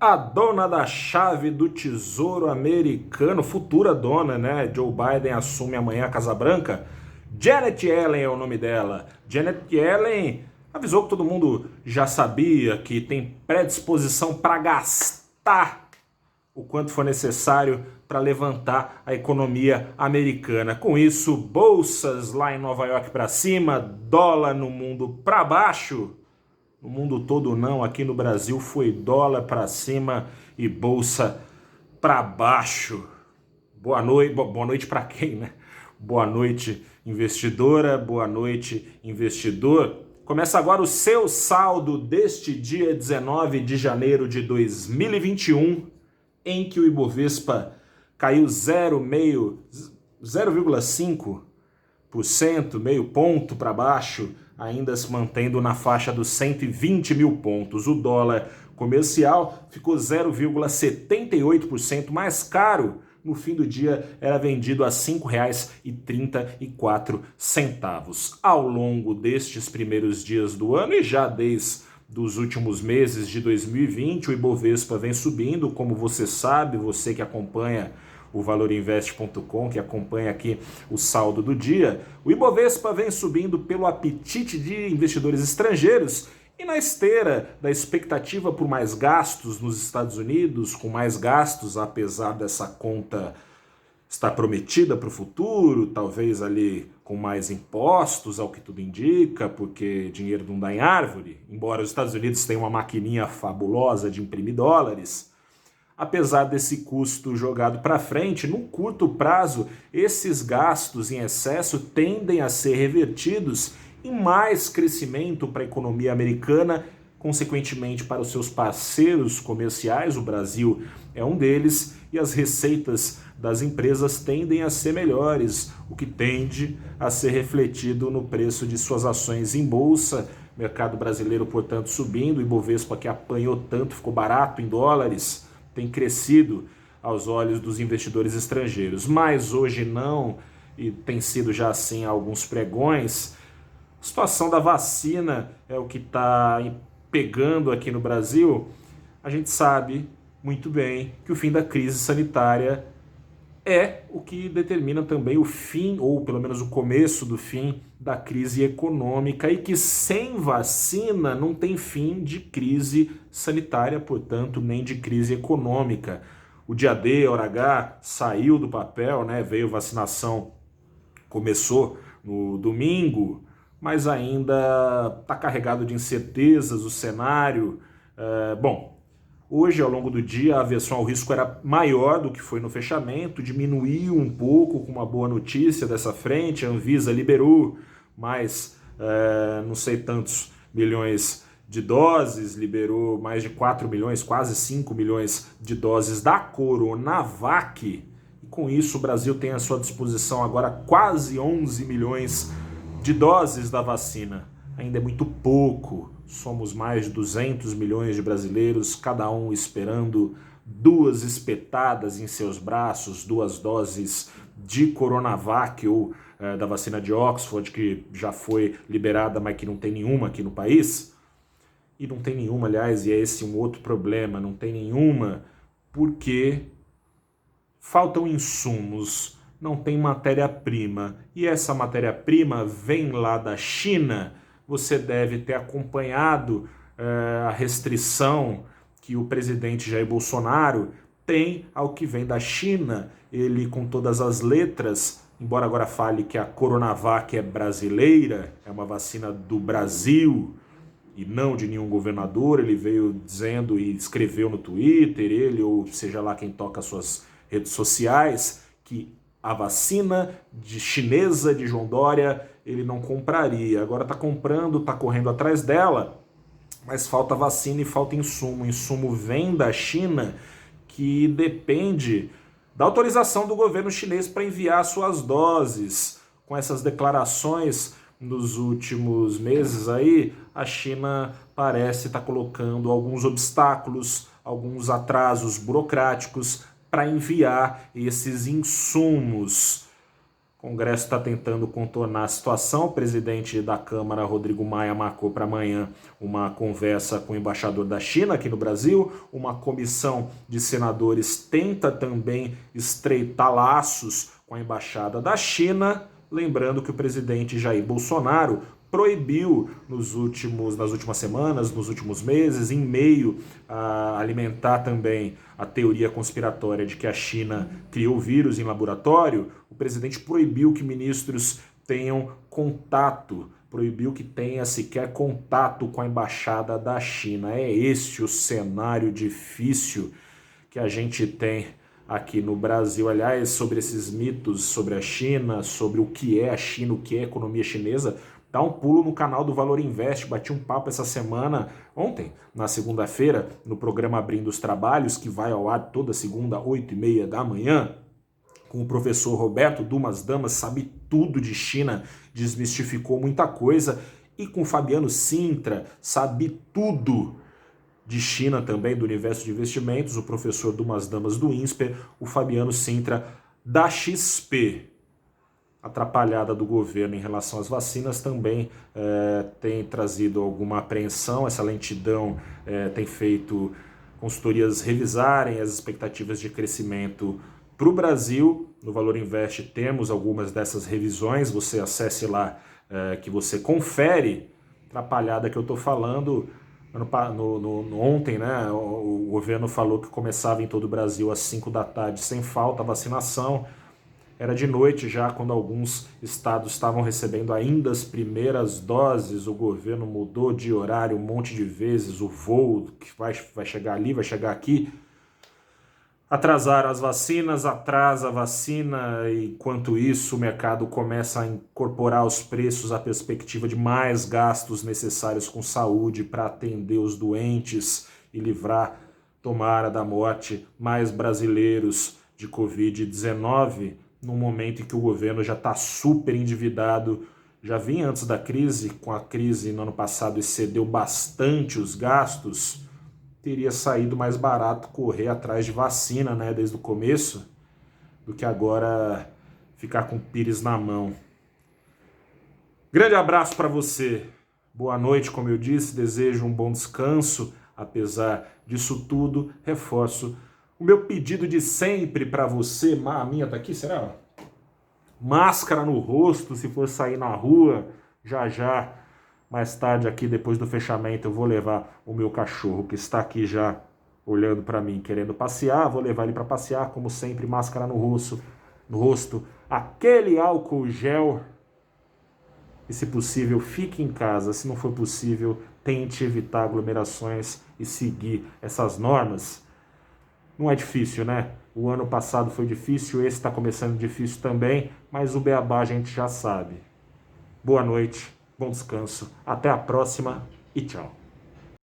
A dona da chave do Tesouro Americano, futura dona, né? Joe Biden assume amanhã a Casa Branca. Janet Yellen é o nome dela. Janet Yellen avisou que todo mundo já sabia que tem predisposição para gastar o quanto for necessário para levantar a economia americana. Com isso, bolsas lá em Nova York para cima, dólar no mundo para baixo. No mundo todo não, aqui no Brasil foi dólar para cima e bolsa para baixo. Boa noite para quem, né? Boa noite, investidora, boa noite, investidor. Começa agora o seu saldo deste dia 19 de janeiro de 2021, em que o Ibovespa caiu 0,5%, meio ponto para baixo, ainda se mantendo na faixa dos 120 mil pontos. O dólar comercial ficou 0,78% mais caro. No fim do dia, era vendido a R$ 5,34. Ao longo destes primeiros dias do ano e já desde os últimos meses de 2020, o Ibovespa vem subindo, como você sabe, você que acompanha o valorinvest.com, que acompanha aqui o saldo do dia. O Ibovespa vem subindo pelo apetite de investidores estrangeiros e na esteira da expectativa por mais gastos nos Estados Unidos, com mais gastos, apesar dessa conta estar prometida para o futuro, talvez ali com mais impostos, ao que tudo indica, porque dinheiro não dá em árvore, embora os Estados Unidos tenham uma maquininha fabulosa de imprimir dólares. Apesar desse custo jogado para frente, no curto prazo, esses gastos em excesso tendem a ser revertidos em mais crescimento para a economia americana, consequentemente para os seus parceiros comerciais, o Brasil é um deles, e as receitas das empresas tendem a ser melhores, o que tende a ser refletido no preço de suas ações em bolsa. Mercado brasileiro, portanto, subindo, o Ibovespa que apanhou tanto, ficou barato em dólares, tem crescido aos olhos dos investidores estrangeiros, mas hoje não, e tem sido já assim há alguns pregões. A situação da vacina é o que está pegando aqui no Brasil. A gente sabe muito bem que o fim da crise sanitária é o que determina também o fim, ou pelo menos o começo do fim, da crise econômica, e que sem vacina não tem fim de crise sanitária, portanto, nem de crise econômica. O dia D, hora H, saiu do papel, né? Veio vacinação, começou no domingo, mas ainda está carregado de incertezas o cenário. Hoje, ao longo do dia, a aversão ao risco era maior do que foi no fechamento, diminuiu um pouco com uma boa notícia dessa frente. A Anvisa liberou mais, não sei tantos milhões de doses, liberou mais de 4 milhões, quase 5 milhões de doses da Coronavac. E com isso, o Brasil tem à sua disposição agora quase 11 milhões de doses da vacina. Ainda é muito pouco. Somos mais de 200 milhões de brasileiros, cada um esperando 2 espetadas em seus braços, 2 doses de Coronavac ou da vacina de Oxford, que já foi liberada, mas que não tem nenhuma aqui no país. E não tem nenhuma, aliás, e é esse um outro problema, não tem nenhuma porque faltam insumos, não tem matéria-prima. E essa matéria-prima vem lá da China. Você deve ter acompanhado a restrição que o presidente Jair Bolsonaro tem ao que vem da China. Ele, com todas as letras, embora agora fale que a Coronavac é brasileira, é uma vacina do Brasil e não de nenhum governador, ele veio dizendo e escreveu no Twitter, ele ou seja lá quem toca suas redes sociais, que a vacina chinesa de João Dória ele não compraria. Agora está comprando, está correndo atrás dela, mas falta vacina e falta insumo. O insumo vem da China, que depende da autorização do governo chinês para enviar suas doses. Com essas declarações nos últimos meses aí, a China parece estar colocando alguns obstáculos, alguns atrasos burocráticos para enviar esses insumos. O Congresso está tentando contornar a situação. O presidente da Câmara, Rodrigo Maia, marcou para amanhã uma conversa com o embaixador da China aqui no Brasil. Uma comissão de senadores tenta também estreitar laços com a embaixada da China. Lembrando que o presidente Jair Bolsonaro proibiu nas últimas semanas, nos últimos meses, em meio a alimentar também a teoria conspiratória de que a China criou o vírus em laboratório, o presidente proibiu que ministros tenham contato, proibiu que tenha sequer contato com a embaixada da China. É esse o cenário difícil que a gente tem aqui no Brasil. Aliás, sobre esses mitos sobre a China, sobre o que é a China, o que é a economia chinesa, dá um pulo no canal do Valor Invest. Bati um papo essa semana, ontem, na segunda-feira, no programa Abrindo os Trabalhos, que vai ao ar toda segunda, 8h30 da manhã, com o professor Roberto Dumas Damas, sabe tudo de China, desmistificou muita coisa, e com o Fabiano Sintra, sabe tudo de China também, do universo de investimentos, o professor Dumas Damas do INSPER, o Fabiano Sintra da XP. Atrapalhada do governo em relação às vacinas também tem trazido alguma apreensão. Essa lentidão tem feito consultorias revisarem as expectativas de crescimento para o Brasil. No Valor Invest temos algumas dessas revisões, você acesse lá que você confere. Atrapalhada que eu estou falando, ontem, né, o governo falou que começava em todo o Brasil às 5 da tarde sem falta a vacinação. Era de noite já, quando alguns estados estavam recebendo ainda as primeiras doses. O governo mudou de horário um monte de vezes, o voo que vai chegar ali, vai chegar aqui. Atrasaram as vacinas, atrasa a vacina, e enquanto isso o mercado começa a incorporar aos preços a perspectiva de mais gastos necessários com saúde para atender os doentes e livrar, tomara da morte, mais brasileiros de Covid-19, num momento em que o governo já está super endividado, já vinha antes da crise, com a crise no ano passado excedeu bastante os gastos, teria saído mais barato correr atrás de vacina, né, desde o começo, do que agora ficar com o pires na mão. Grande abraço para você, boa noite, como eu disse, desejo um bom descanso, apesar disso tudo, reforço o meu pedido de sempre para você. A minha tá aqui, será? Máscara no rosto se for sair na rua. Já, mais tarde aqui, depois do fechamento, eu vou levar o meu cachorro, que está aqui já olhando para mim, querendo passear. Vou levar ele para passear, como sempre, máscara no rosto, aquele álcool gel. E, se possível, fique em casa. Se não for possível, tente evitar aglomerações e seguir essas normas. Não é difícil, né? O ano passado foi difícil, esse está começando difícil também, mas o beabá a gente já sabe. Boa noite, bom descanso, até a próxima e tchau.